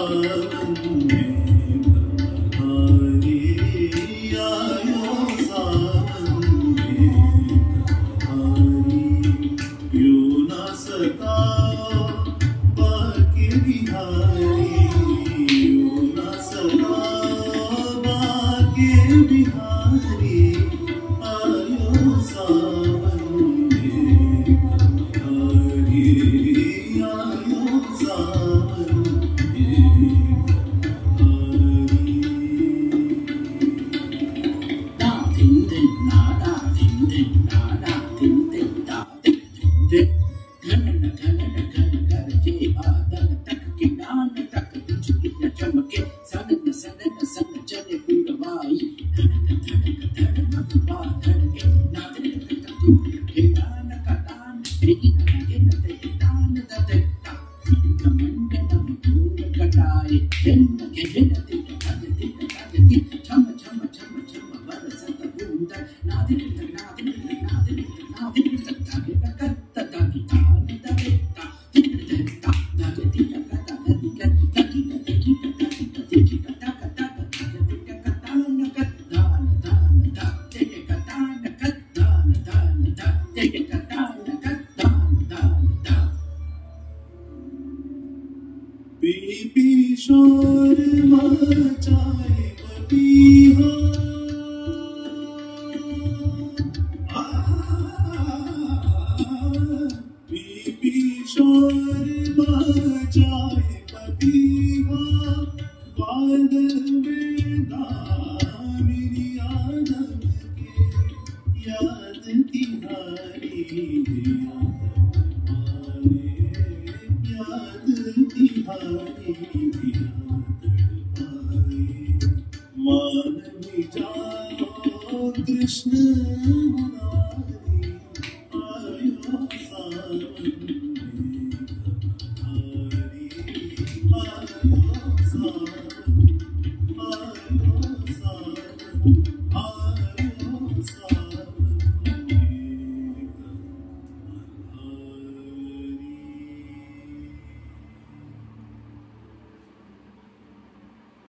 सावन में बहारे आयो सावन में बहारे यूं न सताओ बाके बिहारी यूं न सताओ बाके बिहारी आयो सावन में बहारे आयो सावन पी शोर मचाए पपीहा पी शोर मचाए पपीहा बादल में दामिनी आदम के याद तिहारी याद तिहारी मान मिटाओ कृष्ण मुरारी आयो सावन में बहारी आयो सावन